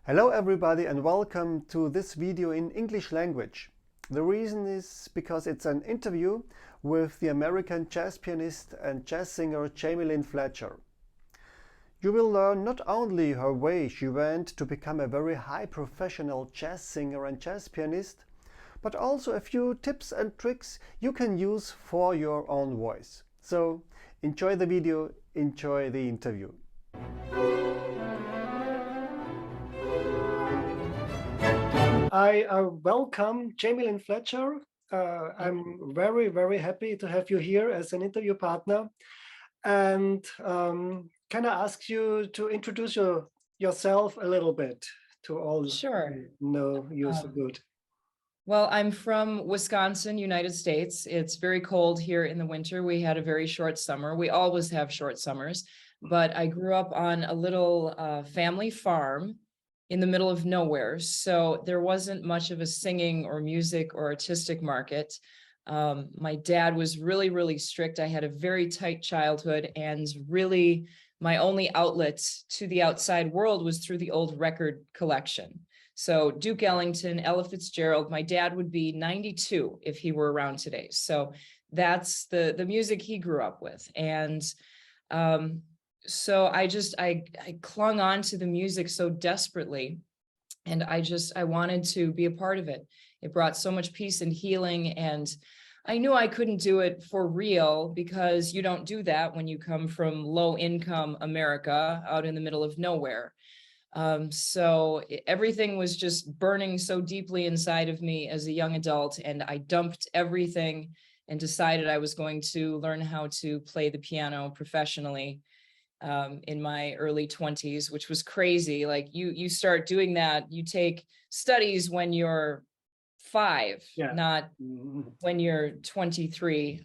Hello everybody and welcome to this video in English language. The reason is because it's an interview with the American jazz pianist and jazz singer Jamie Lynn Fletcher. You will learn not only her way she went to become a very high professional jazz singer and jazz pianist, but also a few tips and tricks you can use for your own voice. So enjoy the video, enjoy the interview. I welcome Jamie Lynn Fletcher. I'm very happy to have you here as an interview partner. And can I ask you to introduce yourself a little bit to all Sure. who know you so good? Well, I'm from Wisconsin, United States. It's very cold here in the winter. We had a very short summer. We always have short summers, but I grew up on a little family farm in the middle of nowhere. So there wasn't much of a singing or music or artistic market. My dad was really strict. I had a very tight childhood, and really my only outlet to the outside world was through the old record collection. So Duke Ellington, Ella Fitzgerald, my dad would be 92 if he were around today. So that's the music he grew up with. And so I clung on to the music so desperately, and I wanted to be a part of it. It brought so much peace and healing, and I knew I couldn't do it for real, because you don't do that when you come from low income America out in the middle of nowhere. So everything was just burning so deeply inside of me as a young adult, and I dumped everything and decided I was going to learn how to play the piano professionally in my early 20s, which was crazy. Like you start doing that, you take studies when you're 5, not when you're 23.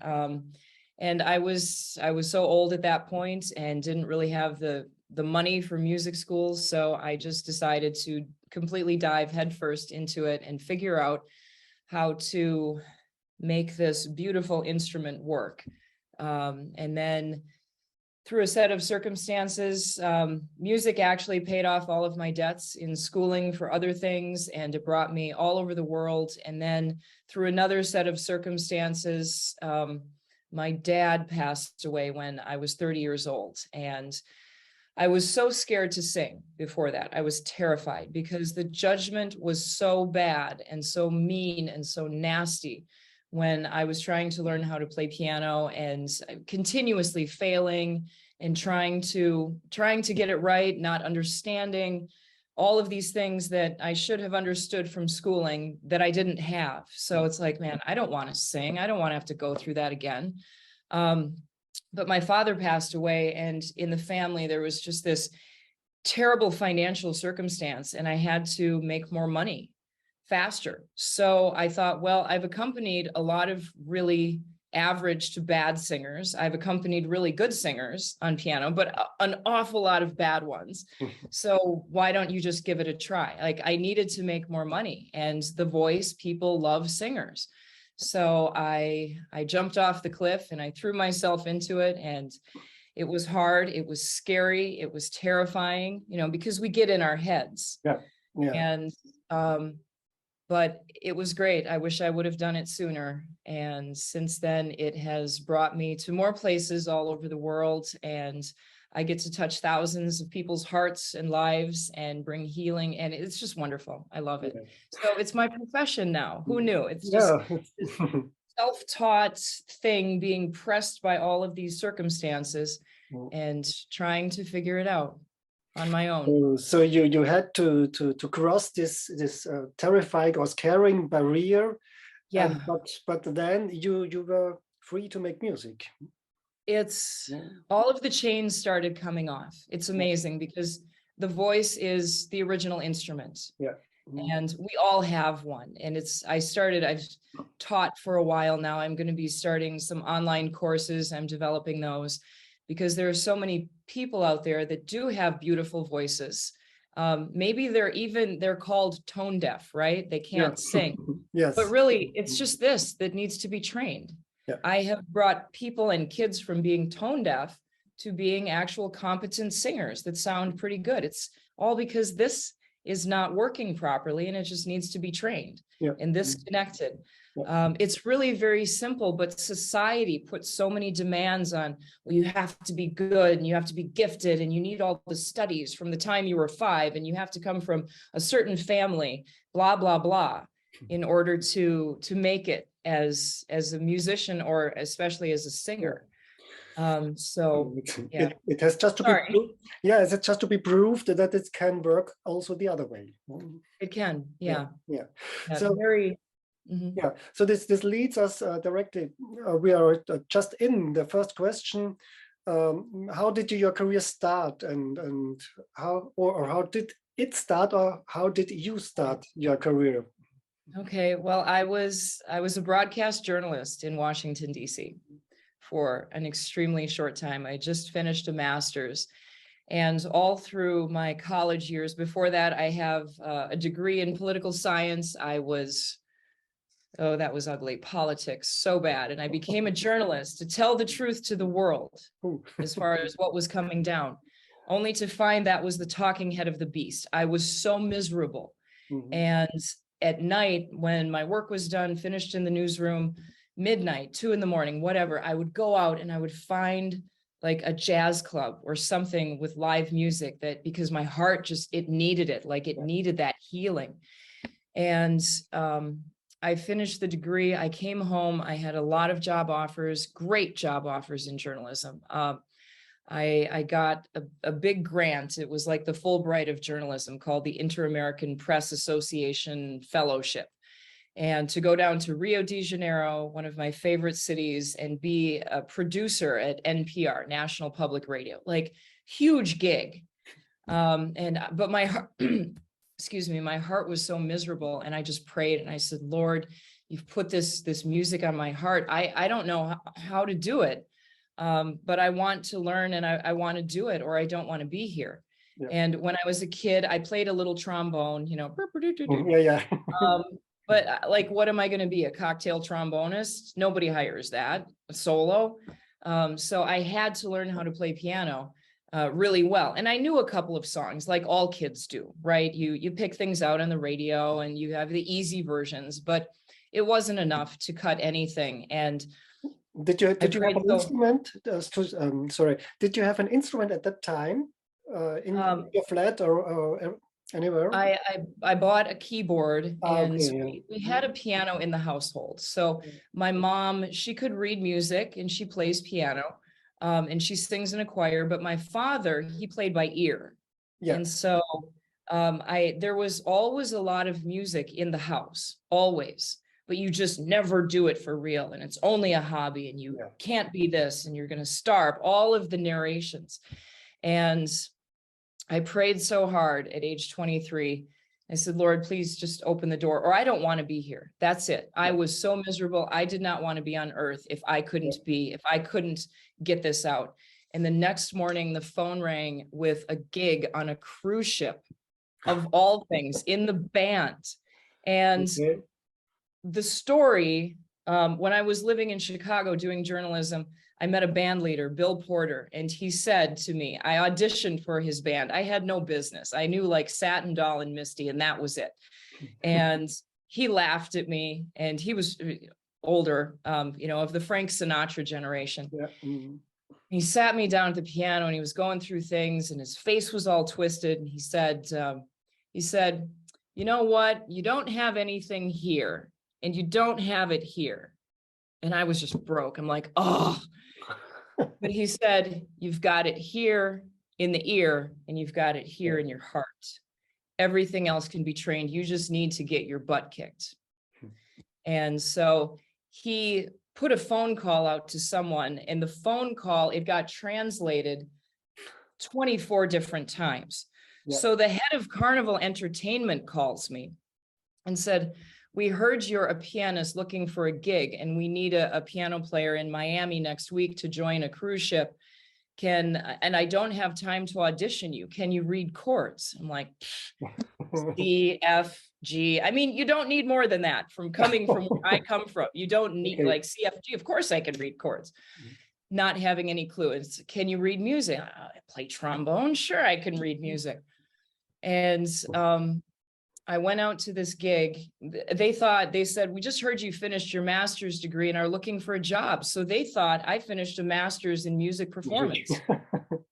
And I was so old at that point and didn't really have the money for music schools. So I just decided to completely dive headfirst into it and figure out how to make this beautiful instrument work. And then through a set of circumstances, music actually paid off all of my debts in schooling for other things, and it brought me all over the world. And then through another set of circumstances, my dad passed away when I was 30 years old. And I was so scared to sing before that. I was terrified because the judgment was so bad and so mean and so nasty when I was trying to learn how to play piano, and continuously failing and trying to get it right, not understanding all of these things that I should have understood from schooling that I didn't have. So it's like, man, I don't want to sing. I don't want to have to go through that again. But my father passed away, and in the family, there was just this terrible financial circumstance, and I had to make more money faster. So I thought, well, I've accompanied a lot of really average to bad singers. I've accompanied really good singers on piano, but an awful lot of bad ones. So why don't you just give it a try? Like, I needed to make more money, and the voice, people love singers. So I jumped off the cliff and I threw myself into it, and it was hard. It was scary. It was terrifying, because we get in our heads. And, but it was great. I wish I would have done it sooner. And since then, it has brought me to more places all over the world, and I get to touch thousands of people's hearts and lives and bring healing. And it's just wonderful. I love it. So it's my profession now. Who knew? It's just this self-taught thing being pressed by all of these circumstances and trying to figure it out on my own. So you had to cross this terrifying or scaring barrier. Yeah. But then you were free to make music. It's all of the chains started coming off. It's amazing because the voice is the original instrument. And we all have one. And I've taught for a while now. I'm going to be starting some online courses. I'm developing those because there are so many people out there that do have beautiful voices. Maybe they're called tone deaf, right? They can't sing. But really, it's just this that needs to be trained. I have brought people and kids from being tone deaf to being actual competent singers that sound pretty good. It's all because this is not working properly and it just needs to be trained and disconnected. It's really very simple, but society puts so many demands on, well, you have to be good and you have to be gifted and you need all the studies from the time you were 5 and you have to come from a certain family, blah, blah, blah, in order to make it as a musician or especially as a singer. So yeah, it has just to be, it's just to be proved that it can work also the other way. It can, yeah. So very. So this leads us directly. We are just in the first question. How did your career start, and how did it start, or how did you start your career? Okay, well, I was a broadcast journalist in Washington, D.C. for an extremely short time. I just finished a master's, and all through my college years before that, I have a degree in political science. I was, oh, that was ugly, politics, so bad. And I became a journalist to tell the truth to the world as far as what was coming down, only to find that was the talking head of the beast. I was so miserable. And at night, when my work was done, finished in the newsroom, midnight, 2 a.m, whatever, I would go out and I would find like a jazz club or something with live music, that because my heart just, it needed it, like it needed that healing. And I finished the degree. I came home. I had a lot of job offers, great job offers in journalism. I got a big grant. It was like the Fulbright of journalism, called the Inter-American Press Association Fellowship. And to go down to Rio de Janeiro, one of my favorite cities, and be a producer at NPR, National Public Radio, like huge gig. But my heart, excuse me, my heart was so miserable. And I just prayed and I said, Lord, you've put this music on my heart. I don't know how to do it. But I want to learn and I want to do it, or I don't want to be here. And when I was a kid, I played a little trombone, you know, but like, what am I going to be? A cocktail trombonist? Nobody hires that. A solo. So I had to learn how to play piano really well. And I knew a couple of songs, like all kids do, right? You pick things out on the radio and you have the easy versions, but it wasn't enough to cut anything. And did you have an instrument? Sorry, did you have an instrument at that time in your flat or anywhere? I bought a keyboard, and we had a piano in the household. So my mom, she could read music and she plays piano, and she sings in a choir. But my father, he played by ear, and so there was always a lot of music in the house, always. But you just never do it for real. And it's only a hobby and you can't be this and you're going to starve, all of the narrations. And I prayed so hard at age 23. I said, Lord, please just open the door, or I don't want to be here. That's it. I was so miserable. I did not want to be on earth if I couldn't get this out. And the next morning, the phone rang with a gig on a cruise ship, of all things, in the band. And the story, when I was living in Chicago doing journalism, I met a band leader, Bill Porter, and he said to me, I auditioned for his band. I had no business. I knew like Satin Doll and Misty, and that was it. And he laughed at me, and he was older, you know, of the Frank Sinatra generation. He sat me down at the piano and he was going through things and his face was all twisted. And he said, you know what? You don't have anything here. And you don't have it here. And I was just broke. I'm like, oh, but he said, you've got it here in the ear and you've got it here in your heart. Everything else can be trained. You just need to get your butt kicked. And so he put a phone call out to someone, and the phone call, it got translated 24 different times. So the head of Carnival Entertainment calls me and said, we heard you're a pianist looking for a gig, and we need a piano player in Miami next week to join a cruise ship. And I don't have time to audition you. Can you read chords? I'm like, C, F, G. I mean, you don't need more than that from coming from where I come from. You don't need like C, F, G. Of course I can read chords. Not having any clue. It's, can you read music? I play trombone. Sure, I can read music. And I went out to this gig. They said, we just heard you finished your master's degree and are looking for a job. So they thought I finished a master's in music performance.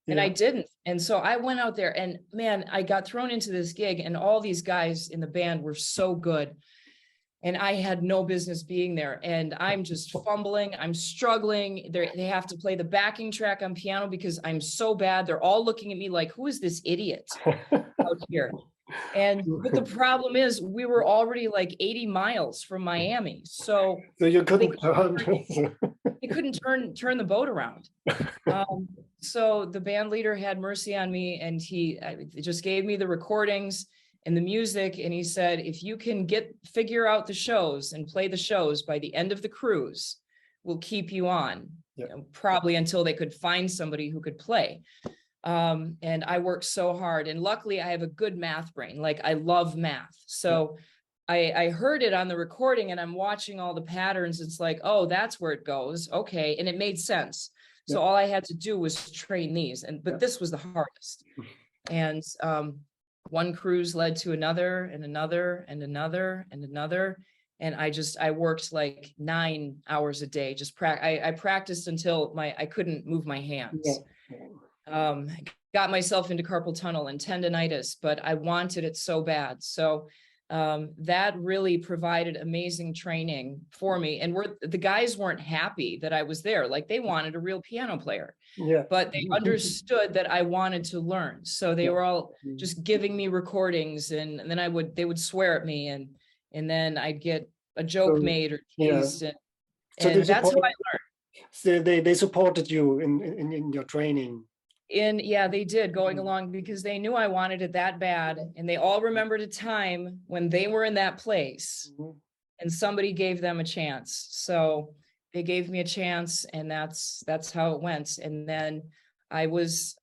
And I didn't. And so I went out there and man, I got thrown into this gig and all these guys in the band were so good. And I had no business being there. And I'm just fumbling. I'm struggling. They have to play the backing track on piano because I'm so bad. They're all looking at me like, who is this idiot out here? But the problem is we were already like 80 miles from Miami. So you couldn't they couldn't turn the boat around. So the band leader had mercy on me and he just gave me the recordings and the music. And he said, if you can figure out the shows and play the shows by the end of the cruise, we'll keep you on, probably until they could find somebody who could play. And I worked so hard and luckily I have a good math brain. Like I love math. So I heard it on the recording and I'm watching all the patterns. It's like, oh, that's where it goes. Okay. And it made sense. So all I had to do was train these. But this was the hardest. And one cruise led to another and another and another and another. And I worked like 9 hours a day. I practiced until I couldn't move my hands. Got myself into carpal tunnel and tendonitis, but I wanted it so bad. So that really provided amazing training for me. And the guys weren't happy that I was there. Like they wanted a real piano player, but they understood that I wanted to learn. So they were all just giving me recordings and then they would swear at me and then I'd get a joke made or teased. And that's how I learned. So they supported you in your training. They did going along because they knew I wanted it that bad. And they all remembered a time when they were in that place and somebody gave them a chance. So they gave me a chance and that's how it went. And then I was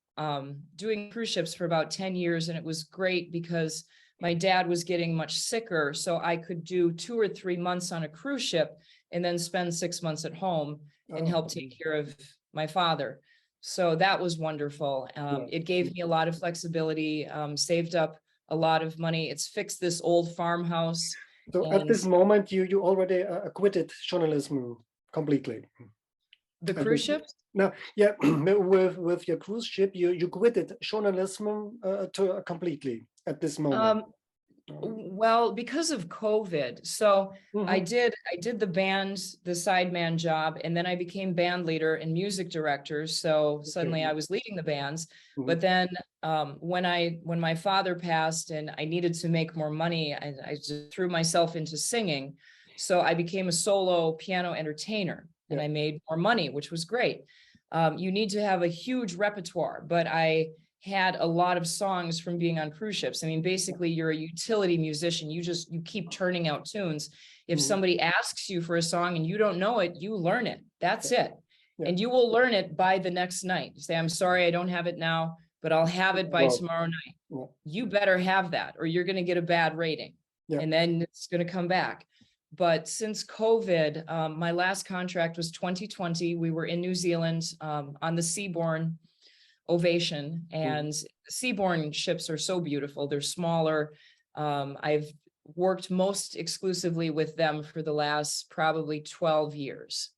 doing cruise ships for about 10 years and it was great because my dad was getting much sicker. So I could do 2 or 3 months on a cruise ship and then spend 6 months at home and help take care of my father. So that was wonderful. It gave me a lot of flexibility, saved up a lot of money. It's fixed this old farmhouse. So at this moment, you already quitted journalism completely. The cruise ships? No, with your cruise ship, you quitted journalism completely at this moment. Well, because of COVID. So I did the sideman job, and then I became band leader and music director. So suddenly I was leading the bands. But then when my father passed and I needed to make more money, I just threw myself into singing. So I became a solo piano entertainer and I made more money, which was great. You need to have a huge repertoire, but I had a lot of songs from being on cruise ships. I mean, basically you're a utility musician. You keep turning out tunes. If somebody asks you for a song and you don't know it, you learn it. That's it. And you will learn it by the next night. You say, I'm sorry, I don't have it now, but I'll have it by tomorrow night. You better have that or you're going to get a bad rating and then it's going to come back. But since COVID, my last contract was 2020. We were in New Zealand on the Seabourn Ovation, and Seabourn ships are so beautiful. They're smaller. I've worked most exclusively with them for the last probably 12 years.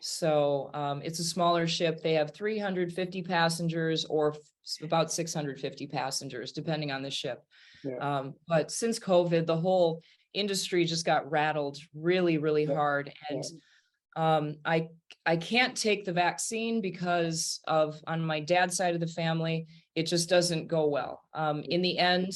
So it's a smaller ship. They have 350 passengers or about 650 passengers, depending on the ship. But since COVID, the whole industry just got rattled really, really hard. And I can't take the vaccine because on my dad's side of the family, it just doesn't go well. In the end,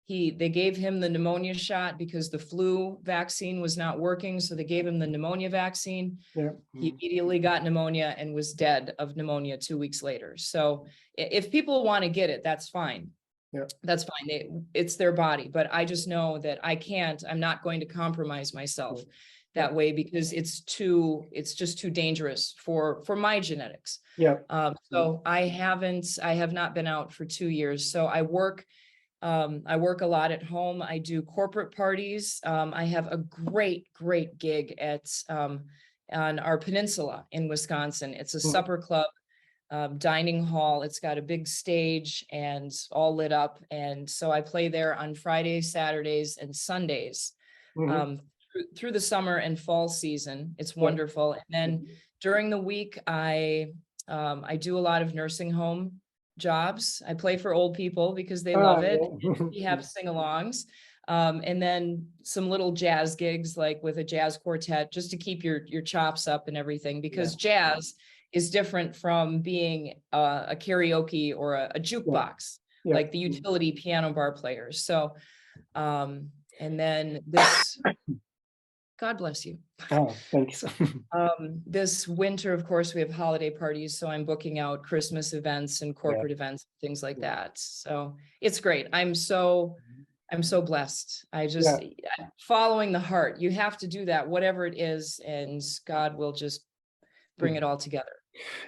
they gave him the pneumonia shot because the flu vaccine was not working. So they gave him the pneumonia vaccine. He immediately got pneumonia and was dead of pneumonia 2 weeks later. So if people want to get it, that's fine. That's fine. It's their body, but I just know that I'm not going to compromise myself that way because it's just too dangerous for my genetics. So I have not been out for 2 years. So I work a lot at home. I do corporate parties. I have a great gig on our peninsula in Wisconsin. It's a supper club. dining hall. It's got a big stage and all lit up. And so I play there on Fridays, Saturdays, and Sundays through the summer and fall season. It's wonderful. And then during the week, I do a lot of nursing home jobs. I play for old people because they love it. We have sing-alongs. And then some little jazz gigs, like with a jazz quartet, just to keep your chops up and everything, because jazz is different from being a karaoke or a jukebox, like the utility piano bar players. So, and then this, God bless you. Oh, thanks. This winter, of course, we have holiday parties, so I'm booking out Christmas events and corporate events, things like that. So it's great. I'm so blessed. I just following the heart. You have to do that, whatever it is, and God will just bring it all together.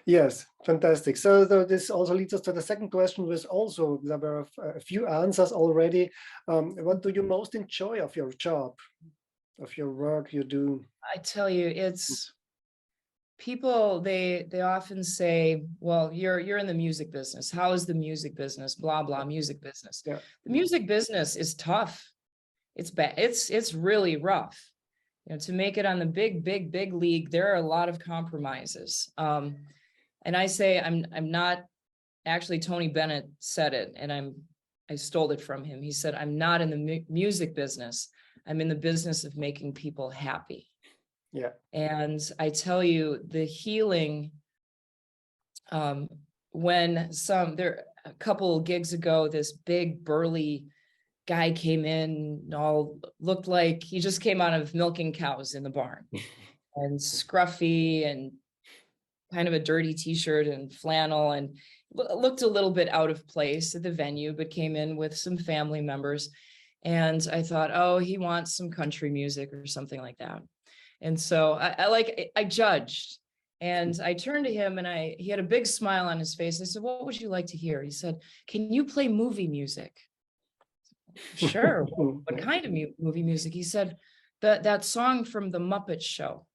Yes, fantastic. So this also leads us to the second question, which also there were a few answers already. What do you most enjoy of your job, of your work you do? I tell you, it's people, they often say, well, you're in the music business. How is the music business? Blah, blah, music business. The music business is tough. It's bad. It's really rough. You know, to make it on the big league, there are a lot of compromises. And I say, I'm not, actually Tony Bennett said it, and I stole it from him. He said, I'm not in the music business. I'm in the business of making people happy. Yeah. And I tell you, the healing, when a couple of gigs ago, this big burly guy came in, all looked like he just came out of milking cows in the barn, and scruffy and kind of a dirty t-shirt and flannel, and looked a little bit out of place at the venue, but came in with some family members. And I thought, oh, he wants some country music or something like that. And so I judged, and I turned to him, and he had a big smile on his face. I said, what would you like to hear? He said, can you play movie music? Sure. What kind of movie music? He said, that song from the Muppet Show.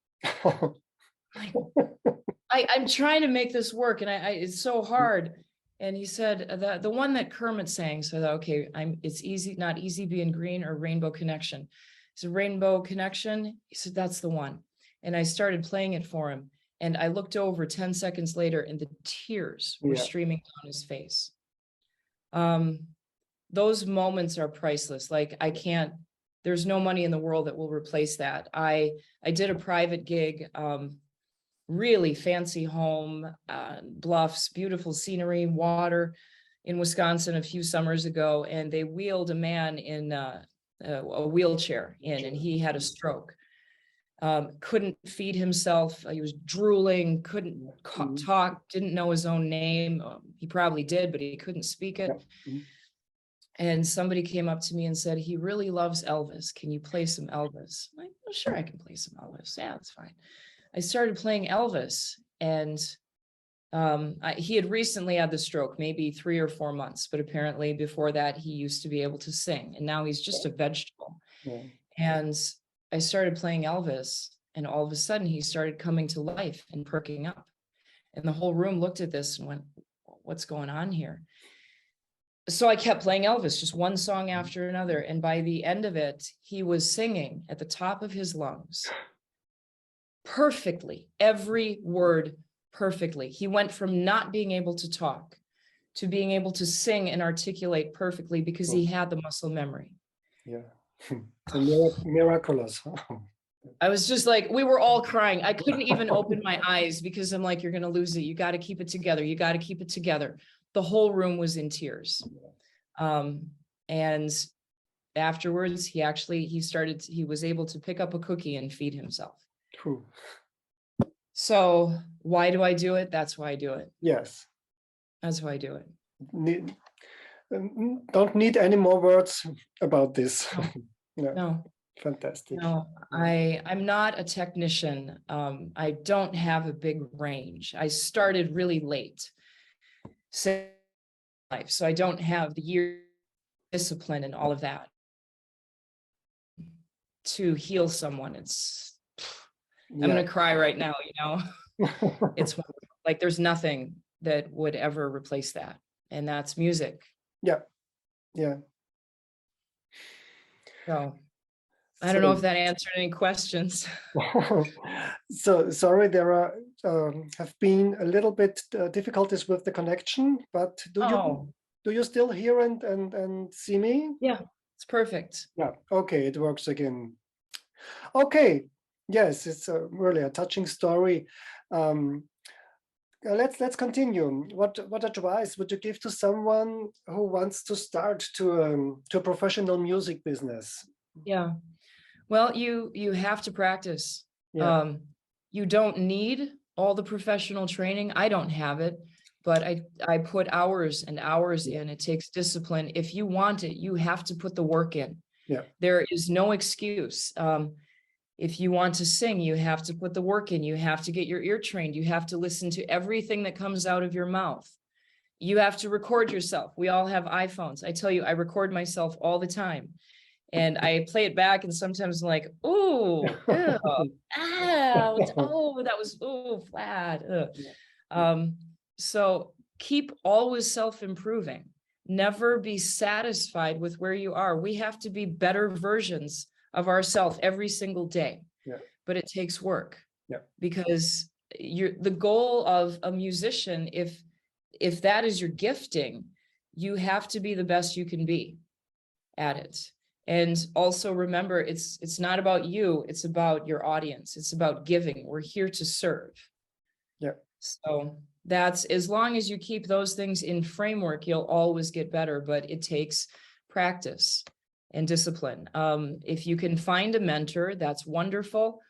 I'm trying to make this work, and it's so hard. And he said the one that Kermit sang. So I thought, okay, it's easy, not Easy Being Green or Rainbow Connection. It's a Rainbow Connection. He said, that's the one. And I started playing it for him. And I looked over 10 seconds later, and the tears were streaming down his face. Those moments are priceless. Like, there's no money in the world that will replace that. I did a private gig, really fancy home, bluffs, beautiful scenery, water in Wisconsin a few summers ago. And they wheeled a man in a wheelchair in, and he had a stroke. Couldn't feed himself. He was drooling, couldn't talk, didn't know his own name. He probably did, but he couldn't speak it. And somebody came up to me and said, he really loves Elvis. Can you play some Elvis? I'm like, well, sure, I can play some Elvis. Yeah, that's fine. I started playing Elvis, and he had recently had the stroke, maybe 3 or 4 months, but apparently before that, he used to be able to sing, and now he's just a vegetable. And I started playing Elvis, and all of a sudden he started coming to life and perking up. And the whole room looked at this and went, what's going on here? So I kept playing Elvis, just one song after another. And by the end of it, he was singing at the top of his lungs perfectly, every word perfectly. He went from not being able to talk to being able to sing and articulate perfectly because he had the muscle memory. Yeah. Miraculous. I was just like, we were all crying. I couldn't even open my eyes because I'm like, you're going to lose it. You got to keep it together. You got to keep it together. The whole room was in tears. And afterwards, he was able to pick up a cookie and feed himself. True. So why do I do it? That's why I do it. Yes. That's why I do it. Don't need any more words about this. No. Fantastic. No, I'm not a technician. I don't have a big range. I started really late. So I don't have the year discipline and all of that to heal someone. I'm going to cry right now, It's like, there's nothing that would ever replace that, and that's music. Yeah. Yeah. So I don't know if So, that answered any questions. so sorry, there are have been a little bit difficulties with the connection, but Oh, do you still hear and see me? yeah, it's perfect. Yeah. Okay, it works again. Okay. Yes, it's really a touching story. Um, let's continue. What advice would you give to someone who wants to start to a professional music business? Yeah. Well, you have to practice. Yeah. Um, you don't need all the professional training. I don't have it, but I put hours and hours in. It takes discipline. If you want it, you have to put the work in. Yeah. There is no excuse. If you want to sing, you have to put the work in. You have to get your ear trained. You have to listen to everything that comes out of your mouth. You have to record yourself. We all have iPhones. I tell you, I record myself all the time. And I play it back, and sometimes I'm like, oh, ew, ow, oh, that was flat. So keep always self-improving. Never be satisfied with where you are. We have to be better versions of ourselves every single day. Yeah. But it takes work. Yeah. Because the goal of a musician, if that is your gifting, you have to be the best you can be at it. And also remember, it's not about you, it's about your audience. It's about giving. We're here to serve. Yeah. So that's, as long as you keep those things in framework, you'll always get better, but it takes practice and discipline. If you can find a mentor, that's wonderful.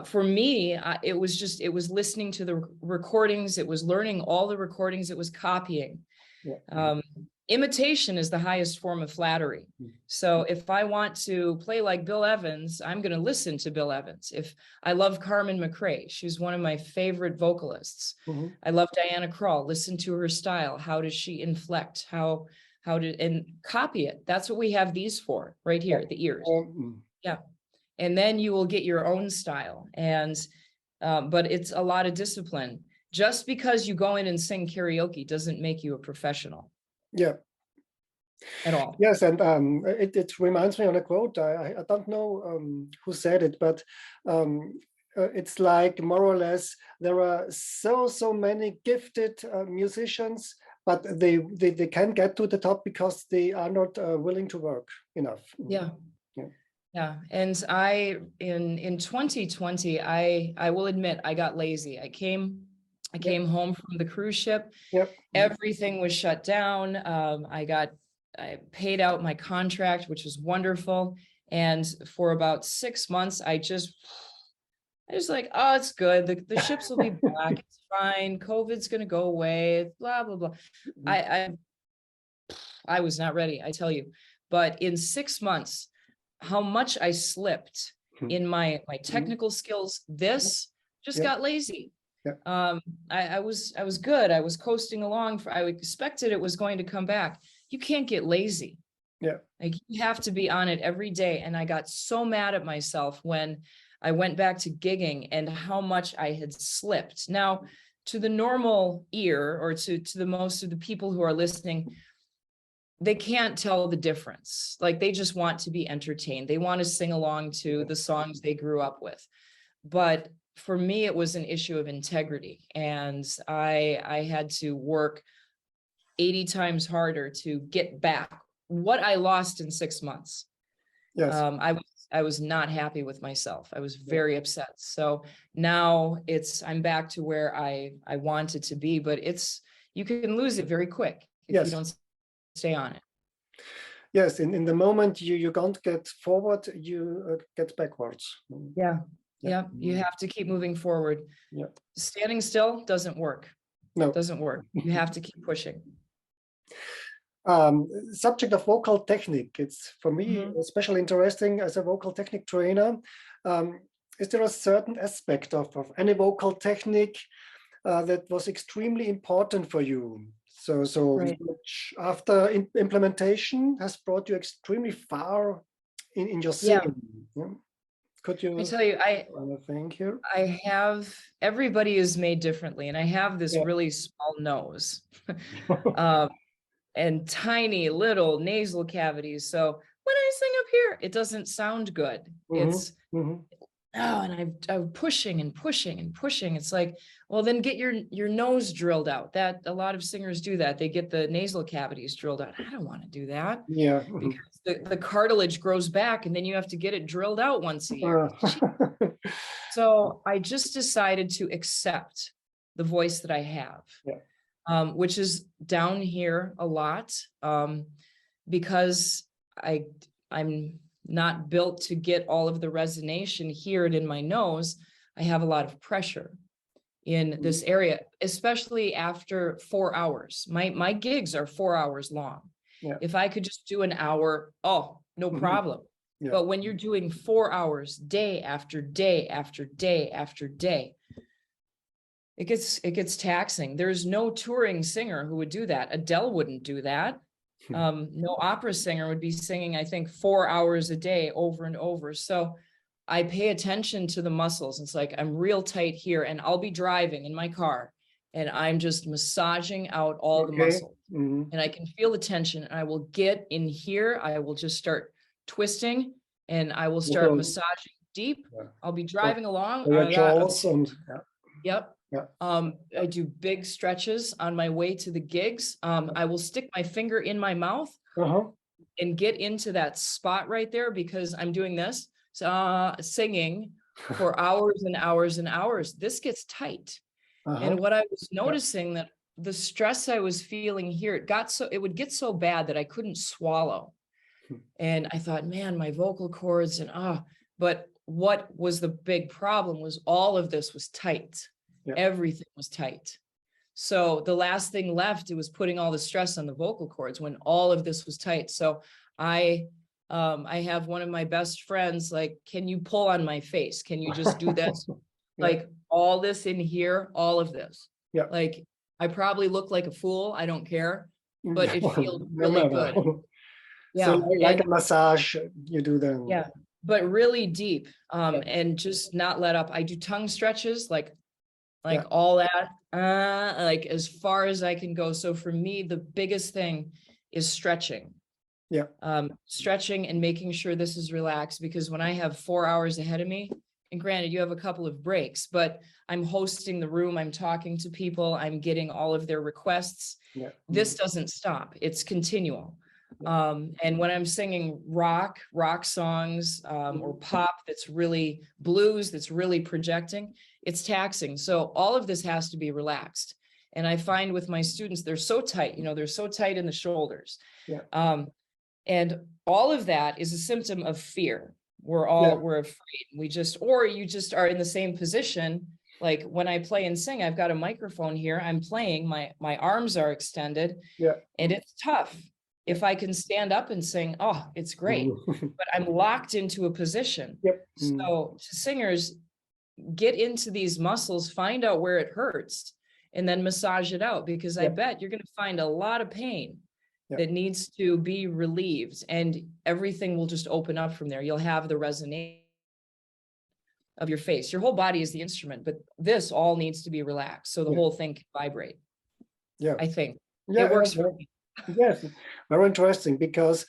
For me, it was listening to the recordings. It was learning all the recordings. It was copying. Yeah. Imitation is the highest form of flattery. So if I want to play like Bill Evans, I'm going to listen to Bill Evans. If I love Carmen McRae, she's one of my favorite vocalists. I love Diana Krall, listen to her style. How does she inflect? And copy it. That's what we have these for right here, the ears. Yeah. And then you will get your own style. And, but it's a lot of discipline. Just because you go in and sing karaoke doesn't make you a professional. Yeah. At all. Yes, and it reminds me on a quote. I don't know who said it, but it's like more or less there are so many gifted musicians, but they can't get to the top because they are not willing to work enough. Yeah. Yeah. Yeah. And in 2020, I will admit I got lazy. I came home from the cruise ship. Yep. Everything was shut down. I paid out my contract, which was wonderful. And for about 6 months, I just like, oh, it's good. The ships will be back. It's fine. COVID's going to go away. Blah, blah, blah. I was not ready, I tell you. But in 6 months, how much I slipped in my technical skills, this just got lazy. Yeah. I was good. I was coasting along. I expected it was going to come back. You can't get lazy. Yeah. Like, you have to be on it every day. And I got so mad at myself when I went back to gigging and how much I had slipped. Now, to the normal ear, or to the most of the people who are listening, they can't tell the difference. Like, they just want to be entertained. They want to sing along to the songs they grew up with. But for me, it was an issue of integrity. And I had to work 80 times harder to get back what I lost in 6 months. Yes. I was not happy with myself. I was very upset. So now I'm back to where I wanted to be, but you can lose it very quick if you don't stay on it. Yes, in the moment you don't get forward, you get backwards. Yeah. You have to keep moving forward. Yeah. Standing still doesn't work. No, it doesn't work. You have to keep pushing. Subject of vocal technique. It's for me especially interesting as a vocal technique trainer. Is there a certain aspect of any vocal technique that was extremely important for you? So which after implementation has brought you extremely far in your singing? Could you? I tell you, Thank you. I have, everybody is made differently, and I have this Yeah. really small nose. And tiny little nasal cavities. So when I sing up here, it doesn't sound good. It's oh, and I'm pushing and pushing and pushing. It's like, well, then get your nose drilled out. That a lot of singers do that. They get the nasal cavities drilled out. I don't want to do that. Yeah. Because the cartilage grows back, and then you have to get it drilled out once a year. So I just decided to accept the voice that I have. Yeah. Which is down here a lot, because I'm not built to get all of the resonation, hear it in my nose. I have a lot of pressure in this area, especially after 4 hours. My gigs are 4 hours long. Yeah. If I could just do an hour, oh, no problem. Yeah. But when you're doing 4 hours, day after day after day after day, it gets taxing. There's no touring singer who would do that. Adele wouldn't do that. No opera singer would be singing, I think, 4 hours a day over and over. So I pay attention to the muscles. It's like I'm real tight here, and I'll be driving in my car, and I'm just massaging out all the muscles. And I can feel the tension, and I will get in here. I will just start twisting, and I will start massaging deep. I'll be driving along. Yep. Yeah. I do big stretches on my way to the gigs. I will stick my finger in my mouth and get into that spot right there, because I'm doing this, singing for hours and hours and hours. This gets tight. And what I was noticing, that the stress I was feeling here, it would get so bad that I couldn't swallow. And I thought, man, my vocal cords but what was the big problem was all of this was tight. Yeah. Everything was tight. So the last thing left, it was putting all the stress on the vocal cords when all of this was tight. So I have one of my best friends, like, can you pull on my face? Can you just do this? Like all this in here, all of this. Yeah. Like I probably look like a fool. I don't care, but it feels really good. Yeah. So like a massage, you do them. Yeah. But really deep, and just not let up. I do tongue stretches, like all that, like as far as I can go. So for me, the biggest thing is stretching. Yeah. Stretching and making sure this is relaxed, because when I have 4 hours ahead of me, and granted, you have a couple of breaks, but I'm hosting the room, I'm talking to people, I'm getting all of their requests. Yeah. This doesn't stop. It's continual. And when I'm singing rock songs, or pop that's really blues, that's really projecting, it's taxing. So all of this has to be relaxed. And I find with my students, they're so tight, they're so tight in the shoulders. Yeah. And all of that is a symptom of fear. We're afraid. You just are in the same position. Like when I play and sing, I've got a microphone here. I'm playing, my arms are extended. Yeah. And it's tough. If I can stand up and sing, it's great, but I'm locked into a position. Yep. So to singers, get into these muscles, find out where it hurts, and then massage it out, because I bet you're going to find a lot of pain that needs to be relieved, and everything will just open up from there. You'll have the resonance of your face. Your whole body is the instrument, but this all needs to be relaxed, so the whole thing can vibrate. Yeah, I think it works for me. Yes, very interesting, because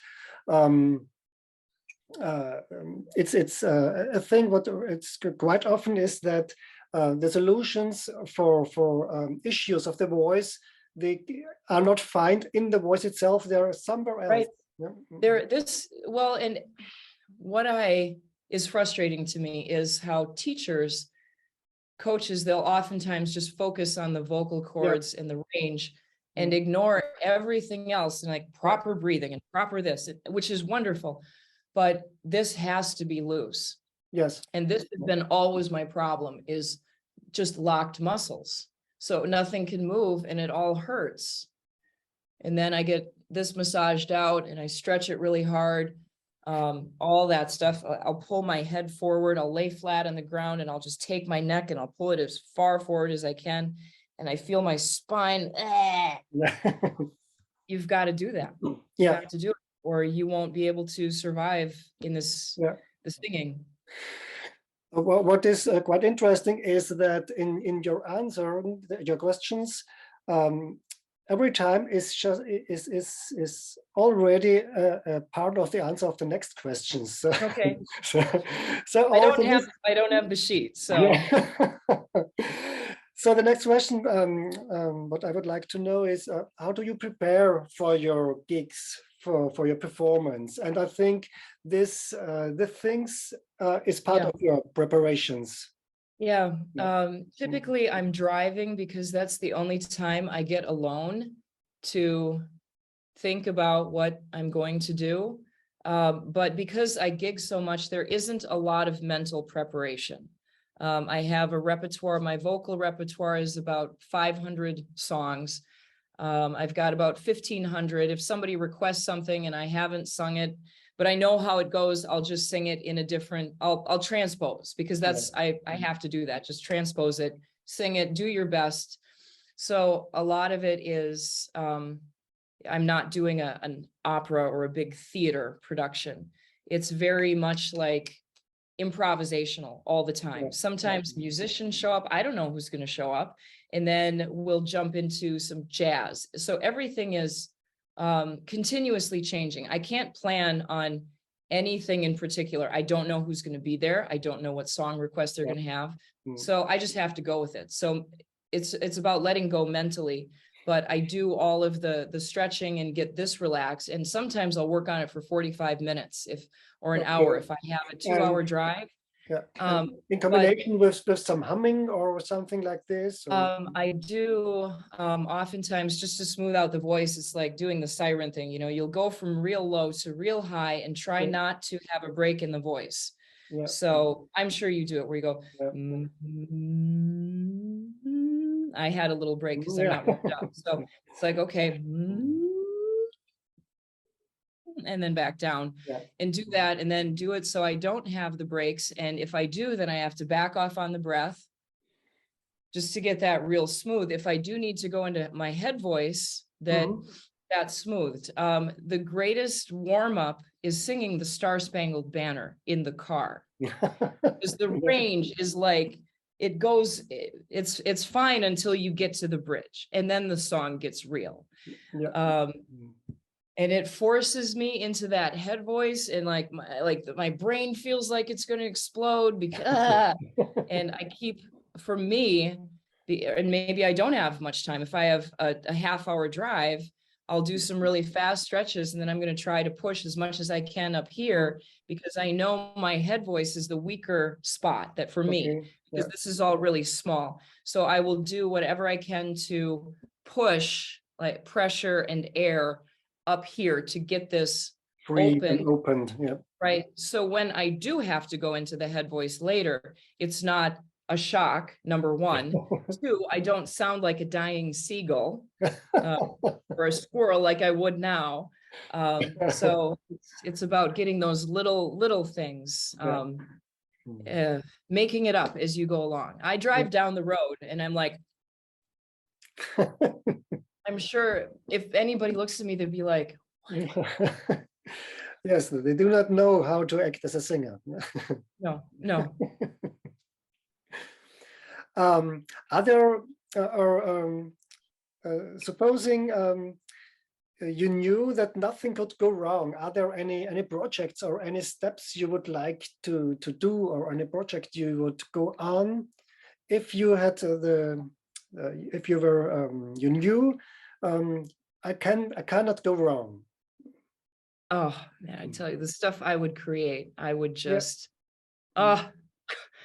it's a thing. What it's quite often is that the solutions for issues of the voice, they are not found in the voice itself. They are somewhere else. Right. Yeah. And what is frustrating to me is how teachers, coaches, they'll oftentimes just focus on the vocal cords and the range, and ignore everything else, and like proper breathing and proper this, which is wonderful, but this has to be loose. Yes. And this has been always my problem, is just locked muscles. So nothing can move and it all hurts. And then I get this massaged out and I stretch it really hard. All that stuff. I'll pull my head forward, I'll lay flat on the ground, and I'll just take my neck and I'll pull it as far forward as I can. And I feel my spine. You've got to do that. You have to do it, or you won't be able to survive in this the singing. What is quite interesting is that in your answer, your questions, every time is already a part of the answer of the next questions. So, Okay. so also this, I don't have the sheet, so. yeah. So the next question, what I would like to know is, how do you prepare for your gigs, for your performance? And I think this, the things is part Yeah. of your preparations. Yeah, Yeah. typically I'm driving because that's the only time I get alone to think about what I'm going to do. But because I gig so much, there isn't a lot of mental preparation. I have a repertoire, my vocal repertoire is about 500 songs. I've got about 1,500. If somebody requests something and I haven't sung it, but I know how it goes, I'll just sing it in a different, I'll transpose, because that's, I have to do that. Just transpose it, sing it, do your best. So a lot of it is, I'm not doing an opera or a big theater production. It's very much like improvisational all the time. Sometimes musicians show up. I don't know who's going to show up. And then we'll jump into some jazz. So everything is continuously changing. I can't plan on anything in particular. I don't know who's going to be there. I don't know what song requests they're going to have. So I just have to go with it. So it's about letting go mentally. But I do all of the stretching and get this relaxed. And sometimes I'll work on it for 45 minutes or an hour if I have a 2-hour drive. Yeah. In combination with some humming or something like this? Or? I do oftentimes, just to smooth out the voice, it's like doing the siren thing. You know, you'll go from real low to real high and try not to have a break in the voice. Yeah. So I'm sure you do it where you go, I had a little break because I'm not warmed up. So it's like, okay, and then back down and do that, and then do it so I don't have the breaks. And if I do, then I have to back off on the breath just to get that real smooth. If I do need to go into my head voice, that's smoothed. The greatest warm up is singing the Star Spangled Banner in the car, because the range is like, it goes, it's fine until you get to the bridge, and then the song gets real. And it forces me into that head voice, and like my brain feels like it's going to explode because and I keep, for me, and maybe I don't have much time. If I have a half-hour drive, I'll do some really fast stretches, and then I'm going to try to push as much as I can up here, because I know my head voice is the weaker spot that for me, because this is all really small. So I will do whatever I can to push, like pressure and air up here to get this free and opened. Right. So when I do have to go into the head voice later, it's not a shock, number one. Two, I don't sound like a dying seagull or a squirrel like I would now. So it's about getting those little things, making it up as you go along. I drive down the road and I'm like, I'm sure if anybody looks at me, they'd be like, yes, they do not know how to act as a singer. No. Supposing you knew that nothing could go wrong, are there any projects or any steps you would like to do, or any project you would go on if you had if you were you knew I cannot go wrong? Oh man, I tell you, the stuff I would create, I would just, I'm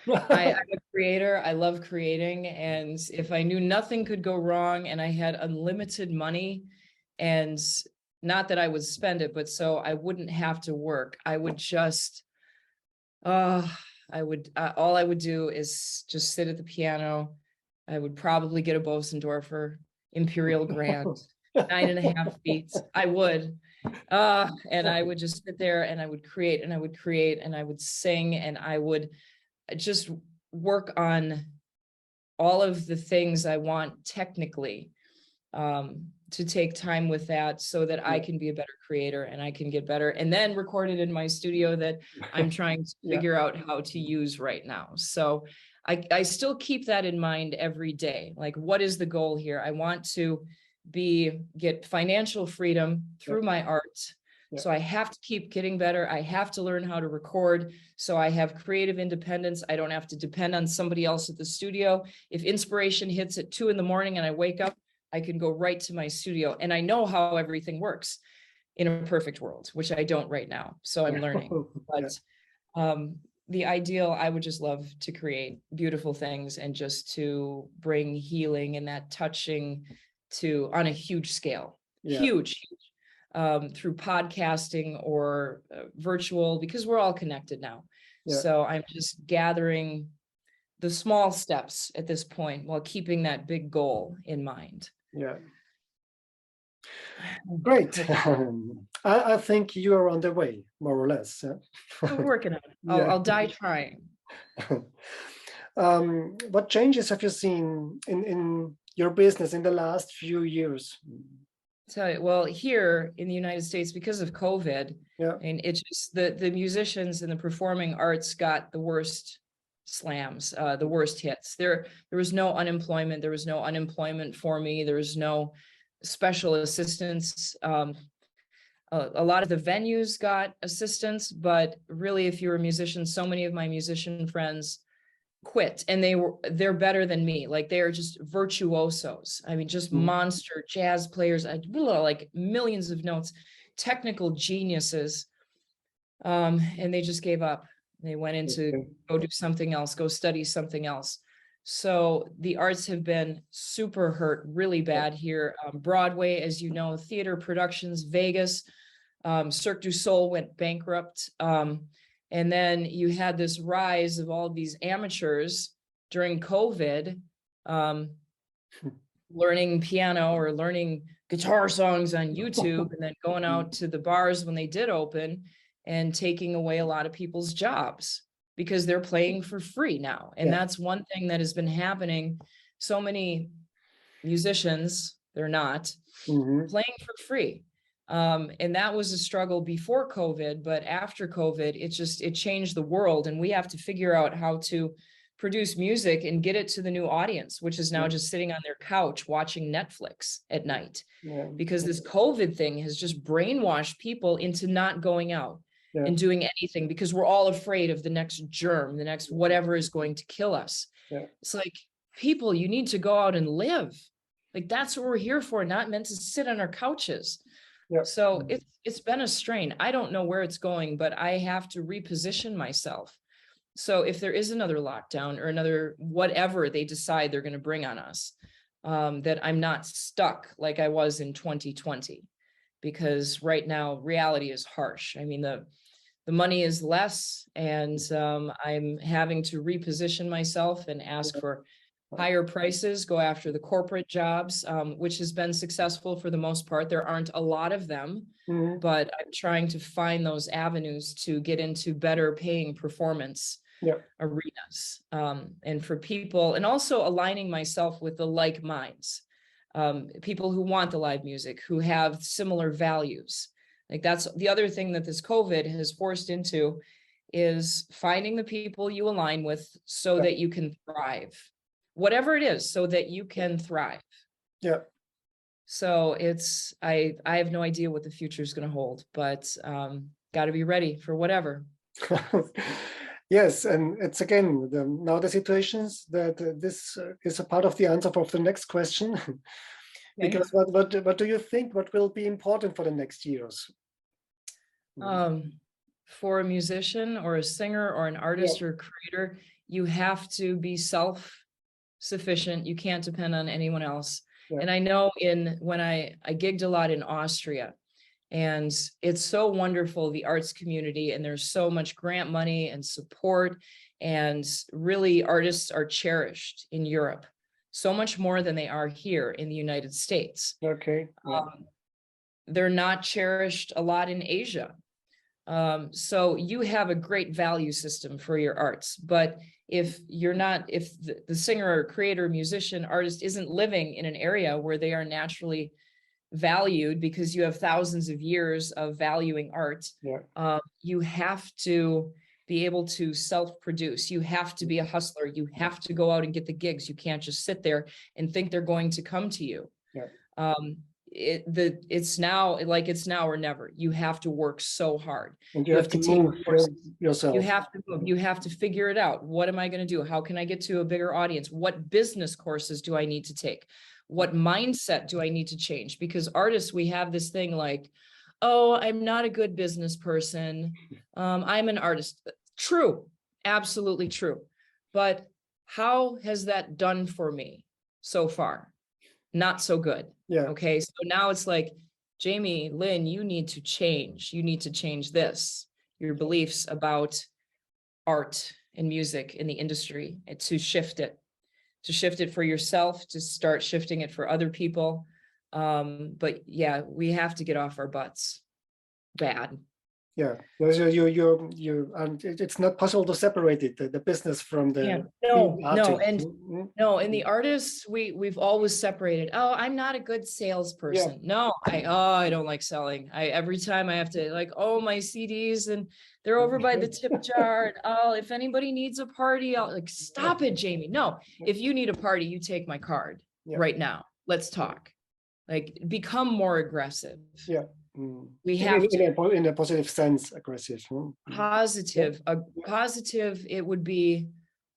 a creator. I love creating. And if I knew nothing could go wrong and I had unlimited money, and not that I would spend it, but so I wouldn't have to work, I would just, all I would do is just sit at the piano. I would probably get a Bosendorfer Imperial Grand, 9.5 feet. I would. And I would just sit there and I would create and I would create and I would sing and I would just work on all of the things I want technically. to take time with that so that I can be a better creator and I can get better, and then record it in my studio that I'm trying to figure out how to use right now. So I still keep that in mind every day. Like, what is the goal here? I want to get financial freedom through my art. So I have to keep getting better. I have to learn how to record. So I have creative independence. I don't have to depend on somebody else at the studio. If inspiration hits at 2 a.m. and I wake up, I can go right to my studio, and I know how everything works in a perfect world, which I don't right now. So I'm learning. But the ideal, I would just love to create beautiful things and just to bring healing and that touching to on a huge scale, huge, through podcasting or virtual, because we're all connected now. So I'm just gathering the small steps at this point while keeping that big goal in mind. Great. I think you are on the way, more or less. I'm working on it. I'll die trying. What changes have you seen in your business in the last few years? Well, here in the United States, because of COVID, and it's just the musicians and the performing arts got the worst slams, the worst hits. There was no unemployment. There was no unemployment for me. There was no special assistance. A lot of the venues got assistance, but really, if you're a musician, so many of my musician friends quit, and they're better than me. Like, they're just virtuosos. I mean, just monster jazz players, like millions of notes, technical geniuses. And they just gave up. They went into go do something else, go study something else. So the arts have been super hurt really bad here. Broadway, as you know, theater productions, Vegas, Cirque du Soleil went bankrupt. And then you had this rise of all these amateurs during COVID, learning piano or learning guitar songs on YouTube, and then going out to the bars when they did open and taking away a lot of people's jobs because they're playing for free now. And that's one thing that has been happening. So many musicians, they're not playing for free. And that was a struggle before COVID, but after COVID, it changed the world. And we have to figure out how to produce music and get it to the new audience, which is now just sitting on their couch watching Netflix at night. Because this COVID thing has just brainwashed people into not going out and doing anything, because we're all afraid of the next germ, the next whatever is going to kill us. It's like, people, you need to go out and live. Like, that's what we're here for, not meant to sit on our couches. So it's been a strain. I don't know where it's going, but I have to reposition myself. So if there is another lockdown or another whatever they decide they're going to bring on us, that I'm not stuck like I was in 2020, because right now reality is harsh. I mean, the money is less, and I'm having to reposition myself and ask for higher prices, go after the corporate jobs, which has been successful for the most part. There aren't a lot of them, but I'm trying to find those avenues to get into better paying performance arenas, and for people, and also aligning myself with the like minds, people who want the live music, who have similar values. Like, that's the other thing that this COVID has forced into, is finding the people you align with so that you can thrive, whatever it is, so that you can thrive. So I have no idea what the future is going to hold, but got to be ready for whatever. Yes, and it's again now the situations that this is a part of the answer for the next question. Because what do you think? What will be important for the next years? For a musician or a singer or an artist or a creator, you have to be self-sufficient. You can't depend on anyone else. And I know when I gigged a lot in Austria, and it's so wonderful, the arts community, and there's so much grant money and support, and really artists are cherished in Europe so much more than they are here in the United States. They're not cherished a lot in Asia. So you have a great value system for your arts, but if the singer or creator, musician, artist isn't living in an area where they are naturally valued because you have thousands of years of valuing art. You have to be able to self-produce. You have to be a hustler. You have to go out and get the gigs. You can't just sit there and think they're going to come to you. It's now or never. You have to work so hard. And you have to move yourself. You have to move. You have to figure it out. What am I going to do? How can I get to a bigger audience? What business courses do I need to take? What mindset do I need to change? Because artists, we have this thing like, oh, I'm not a good business person. I'm an artist. True. Absolutely true. But how has that done for me so far? Not so good. Okay. So now it's like, Jamie Lynn, you need to change. You need to change this, your beliefs about art and music in the industry, and to shift it for yourself, to start shifting it for other people. But yeah, we have to get off our butts bad. It's not possible to separate it, the business from the no. And the artists, we've always separated. Oh, I'm not a good salesperson. No, I don't like selling. Every time I have to my CDs and they're over by the tip jar. And if anybody needs a party, I'll stop it, Jamie. No, if you need a party, you take my card right now. Let's talk. Become more aggressive. We have in a positive sense, aggressive. Positive. It would be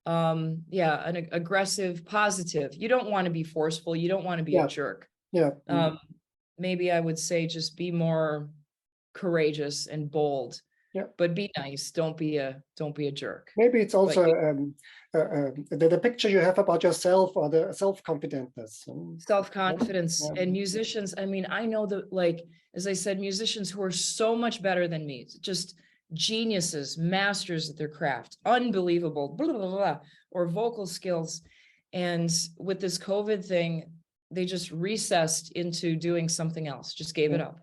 an aggressive positive. You don't want to be forceful. You don't want to be a jerk. Maybe I would say just be more courageous and bold. But be nice. Don't be a jerk. Maybe it's also the picture you have about yourself, or the self-confidence. Self-confidence. And musicians, I mean, I know that, as I said, musicians who are so much better than me, just geniuses, masters at their craft, unbelievable, blah, blah, blah, blah, or vocal skills. And with this COVID thing, they just recessed into doing something else, just gave it up.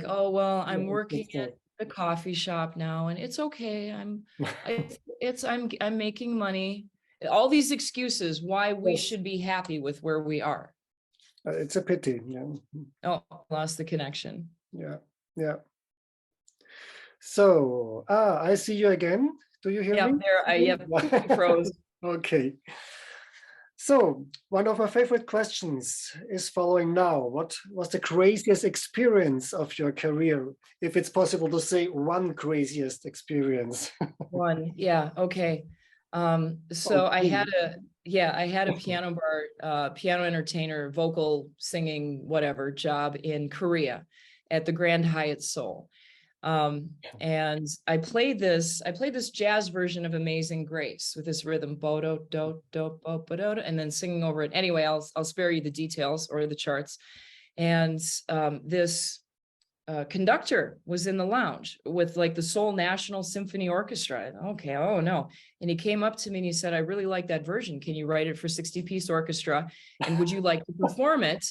Oh, well, I'm working at a coffee shop now and it's okay. I'm making money. All these excuses why we should be happy with where we are. It's a pity. Oh, lost the connection. So, I see you again. Do you hear me? There, froze. Okay. So, one of my favorite questions is following now. What was the craziest experience of your career? If it's possible to say one craziest experience. One, okay. So I had a piano bar, piano entertainer, vocal singing, whatever job in Korea at the Grand Hyatt Seoul. And I played this jazz version of Amazing Grace with this rhythm, bodo, do, do, bo, bo, do, and then singing over it. Anyway, I'll spare you the details or the charts. And this conductor was in the lounge with the Seoul National Symphony Orchestra. Okay, oh no. And he came up to me and he said, I really like that version. Can you write it for 60-piece orchestra? And would you like to perform it?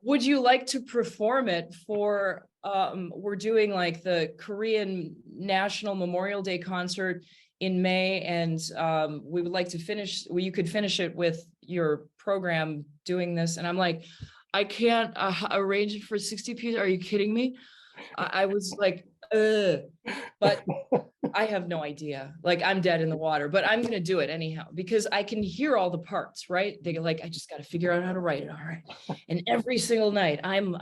Would you like to perform it for, we're doing the Korean National Memorial Day concert in May, and we would like to finish, you could finish it with your program doing this. And I'm like, I can't arrange it for 60 pieces. Are you kidding me? I was like, but I have no idea. I'm dead in the water, but I'm going to do it anyhow, because I can hear all the parts, right? They I just got to figure out how to write it. All right. And every single night I'm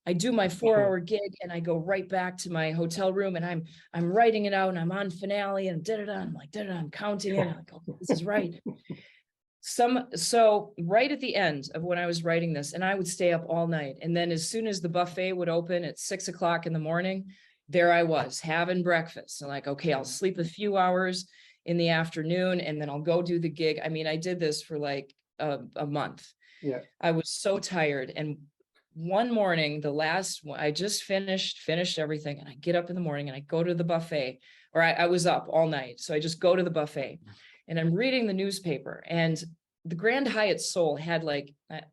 I do my 4-hour gig and I go right back to my hotel room and I'm writing it out and I'm on finale and I'm like, I'm counting it. I'm like, oh, this is right. So right at the end of when I was writing this, and I would stay up all night. And then as soon as the buffet would open at 6 o'clock in the morning, there I was having breakfast. And okay, I'll sleep a few hours in the afternoon and then I'll go do the gig. I mean, I did this for a month. I was so tired. And one morning, the last one, I just finished everything. And I get up in the morning and I go to the buffet, or I was up all night. So I just go to the buffet. And I'm reading the newspaper, and the Grand Hyatt Seoul had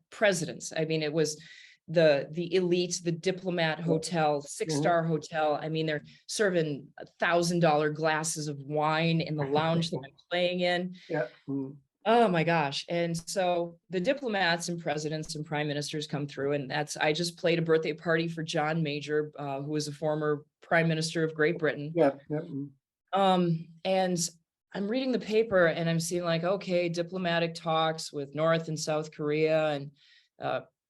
presidents. I mean, it was the elite, the diplomat hotel, 6-star hotel. I mean, they're serving $1,000 glasses of wine in the lounge that I'm playing in. Oh my gosh. And so the diplomats and presidents and prime ministers come through, and I just played a birthday party for John Major, who was a former prime minister of Great Britain. Yeah, yeah. And I'm reading the paper and I'm seeing like, okay, diplomatic talks with North and South Korea, and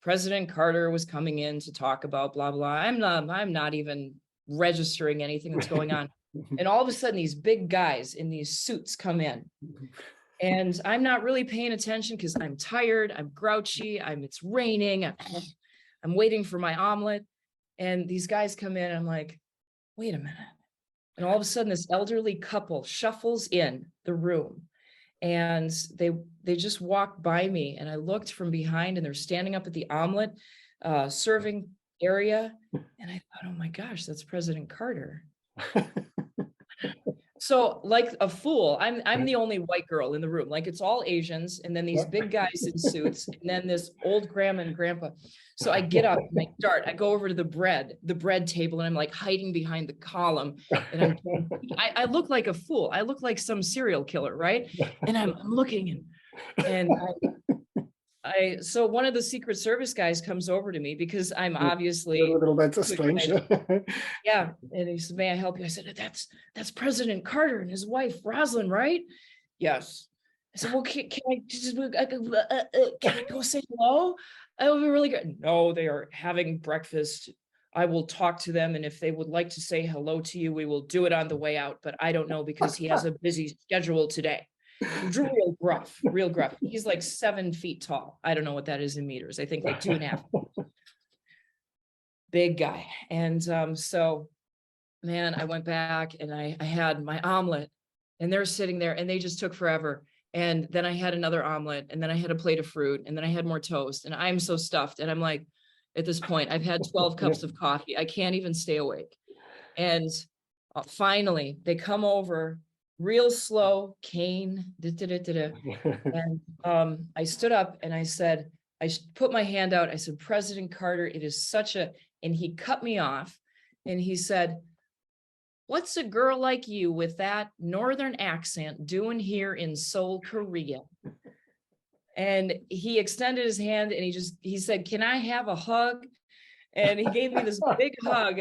President Carter was coming in to talk about blah, blah. I'm not even registering anything that's going on. And all of a sudden, these big guys in these suits come in. And I'm not really paying attention because I'm tired, I'm grouchy, it's raining, I'm waiting for my omelet. And these guys come in, and I'm like, wait a minute. And all of a sudden, this elderly couple shuffles in the room, and they just walked by me, and I looked from behind, and they're standing up at the omelet serving area. And I thought, oh my gosh, that's President Carter. So like a fool, I'm the only white girl in the room. Like it's all Asians, and then these big guys in suits, and then this old grandma and grandpa. So I get up and I go over to the bread table, and I'm like hiding behind the column. And I look like a fool. I look like some serial killer, right? And I'm looking, and so one of the Secret Service guys comes over to me because I'm obviously a little bit strange. Yeah. And he said, may I help you? I said, that's President Carter and his wife, Rosalind, right? Yes. I said, well, can I go say hello? That would be really good. No, they are having breakfast. I will talk to them. And if they would like to say hello to you, we will do it on the way out. But I don't know because he has a busy schedule today. Real gruff. He's like 7 feet tall. I don't know what that is in meters. I think like 2.5. Big guy. And so, man, I went back and I had my omelet, and they're sitting there, and they just took forever. And then I had another omelet, and then I had a plate of fruit, and then I had more toast, and I'm so stuffed. And I'm like, at this point, I've had 12 cups of coffee. I can't even stay awake. And finally, they come over real slow, cane. And I stood up and I said, I put my hand out. I said, President Carter, it is such a, and he cut me off, and he said, what's a girl like you with that northern accent doing here in Seoul, Korea? And he extended his hand, and he said, can I have a hug? And he gave me this big hug.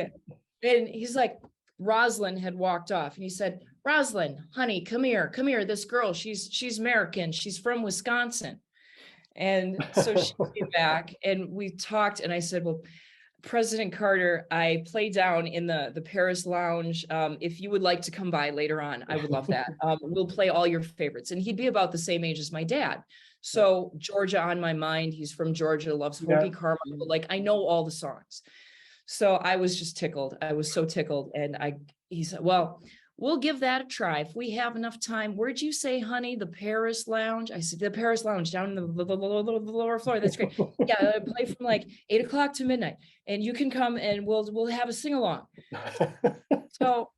And he's like, Rosalind had walked off, and he said, Rosalind, honey, come here. This girl, she's American. She's from Wisconsin. And so she came back, and we talked, and I said, well, President Carter, I play down in the Paris Lounge. If you would like to come by later on, I would love that. We'll play all your favorites. And he'd be about the same age as my dad. So Georgia on my mind. He's from Georgia, loves Hoagie Carmichael. Like I know all the songs. So I was just tickled. I was so tickled. And he said, well, we'll give that a try. If we have enough time. Where'd you say, honey? The Paris Lounge? I said, the Paris Lounge down in the lower floor. That's great. Yeah, I play from like 8 o'clock to midnight. And you can come and we'll have a sing along. So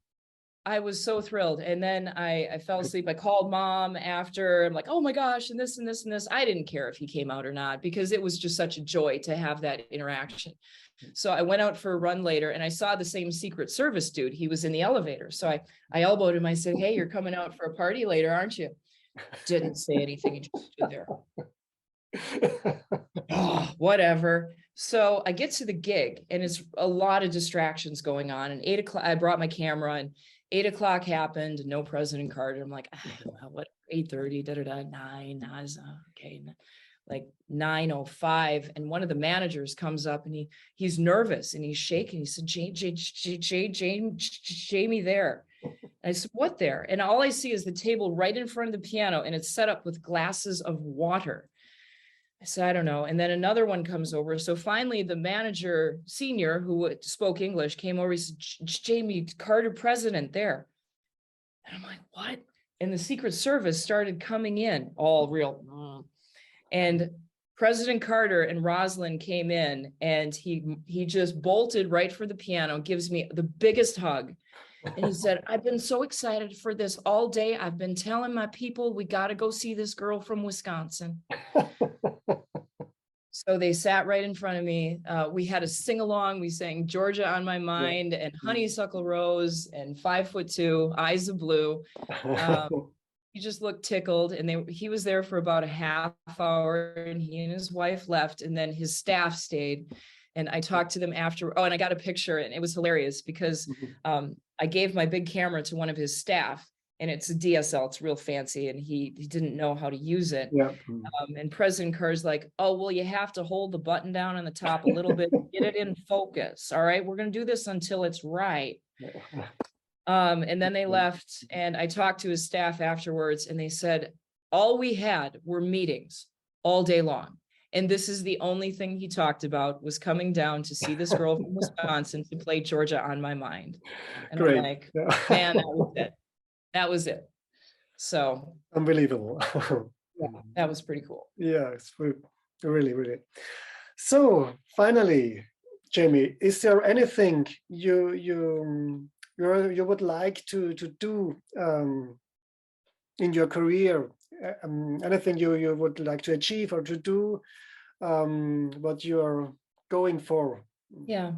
I was so thrilled. And then I fell asleep. I called mom after. I'm like, oh my gosh, and this and this and this. I didn't care if he came out or not, because it was just such a joy to have that interaction. So I went out for a run later, and I saw the same Secret Service dude. He was in the elevator. So I elbowed him. I said, hey, you're coming out for a party later, aren't you? Didn't say anything. He just stood there. Oh, whatever. So I get to the gig, and it's a lot of distractions going on. And 8 o'clock, I brought my camera, and 8 o'clock happened. No President Carter. I'm like, what? 8:30, 9. Okay. Like 9:05, and one of the managers comes up, and he's nervous and he's shaking. He said, Jamie there. And I said, what there? And all I see is the table right in front of the piano, and it's set up with glasses of water. I said, I don't know. And then another one comes over. So finally, the manager, senior, who spoke English, came over. He said, Jamie, Carter president there. And I'm like, what? And the Secret Service started coming in, all real. And President Carter and Rosalind came in, and he just bolted right for the piano, gives me the biggest hug. And he said, I've been so excited for this all day. I've been telling my people, we got to go see this girl from Wisconsin. So they sat right in front of me. We had a sing along. We sang Georgia on My Mind, and Honeysuckle Rose, and 5'2", Eyes of Blue. he just looked tickled, and he was there for about a half hour, and he and his wife left, and then his staff stayed. And I talked to them after. Oh, and I got a picture, and it was hilarious because I gave my big camera to one of his staff, and it's a DSL. It's real fancy, and he didn't know how to use it. Yeah. And President Kerr's like, oh, well, you have to hold the button down on the top a little bit, get it in focus. All right, we're going to do this until it's right. And then they left, and I talked to his staff afterwards, and they said, all we had were meetings all day long. And this is the only thing he talked about, was coming down to see this girl from Wisconsin to play Georgia on My Mind. And Great. I'm like, man, that was it. That was it. So unbelievable. yeah, that was pretty cool. Yeah, it's really, really. So finally, Jamie, is there anything you would like to do in your career? Anything you would like to achieve or to do? What you're going for? Yeah,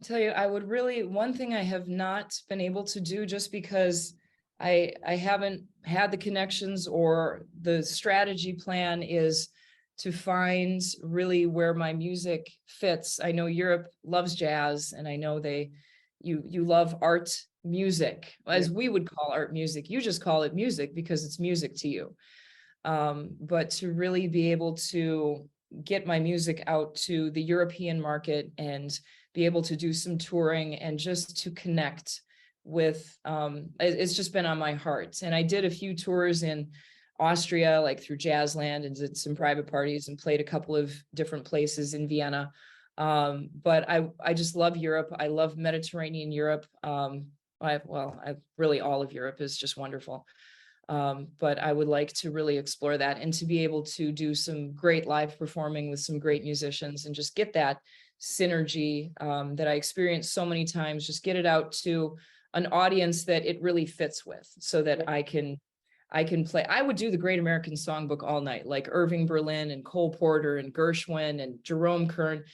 I tell you, I would really, one thing I have not been able to do, just because I haven't had the connections or the strategy plan, is to find really where my music fits. I know Europe loves jazz, and I know you love art music, as we would call art music. You just call it music because it's music to you. But to really be able to get my music out to the European market and be able to do some touring and just to connect with, it's just been on my heart. And I did a few tours in Austria, like through Jazzland, and did some private parties and played a couple of different places in Vienna. But I just love Europe. I love Mediterranean Europe. Really all of Europe is just wonderful. But I would like to really explore that, and to be able to do some great live performing with some great musicians, and just get that synergy that I experienced so many times, just get it out to an audience that it really fits with, so that I can play. I would do the Great American Songbook all night, like Irving Berlin and Cole Porter and Gershwin and Jerome Kern.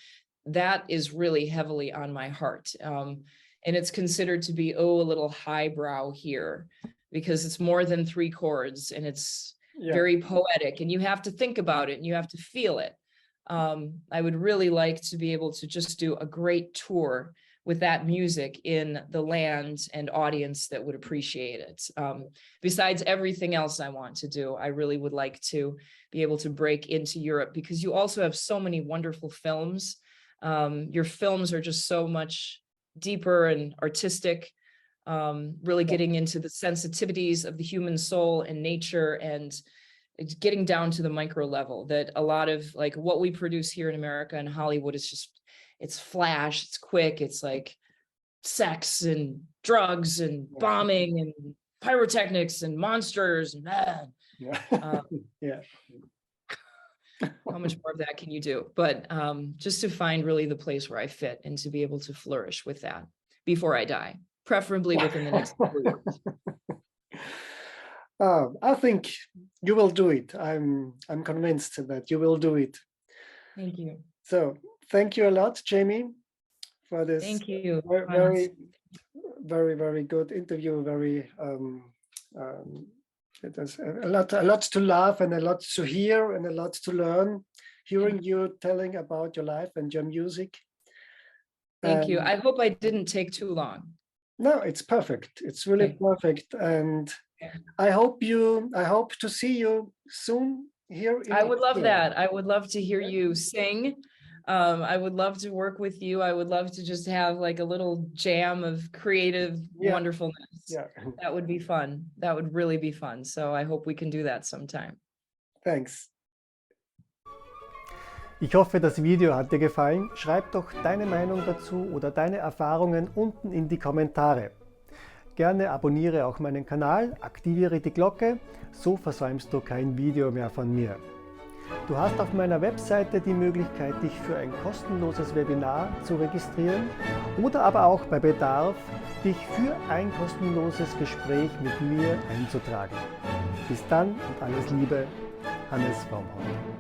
That is really heavily on my heart. And it's considered to be, a little highbrow here, because it's more than 3 chords, and it's very poetic, and you have to think about it and you have to feel it. I would really like to be able to just do a great tour with that music in the land and audience that would appreciate it. Besides everything else I want to do, I really would like to be able to break into Europe, because you also have so many wonderful films. Your films are just so much deeper and artistic, really getting into the sensitivities of the human soul and nature, and it's getting down to the micro level, that a lot of like what we produce here in America and Hollywood is just, it's flash, it's quick, it's like sex and drugs and bombing and pyrotechnics and monsters and how much more of that can you do? But just to find really the place where I fit, and to be able to flourish with that before I die, preferably within the next couple of years. I think you will do it. I'm convinced that you will do it. Thank you. So thank you a lot, Jamie, for this. Thank you. Very good interview. Very it was a lot to laugh, and a lot to hear, and a lot to learn, hearing you telling about your life and your music. Thank you. I hope I didn't take too long. No, it's perfect. It's really perfect. And I hope to see you soon here. I would love that. I would love to hear you sing. I would love to work with you. I would love to just have like a little jam of creative wonderfulness. That would be fun. That would really be fun. So I hope we can do that sometime. Thanks. Ich hoffe, das Video hat dir gefallen. Schreib doch deine Meinung dazu oder deine Erfahrungen unten in die Kommentare. Gerne abonniere auch meinen Kanal, aktiviere die Glocke, so versäumst du kein Video mehr von mir. Du hast auf meiner Webseite die Möglichkeit, dich für ein kostenloses Webinar zu registrieren oder aber auch bei Bedarf, dich für ein kostenloses Gespräch mit mir einzutragen. Bis dann und alles Liebe, Hannes vom Horn.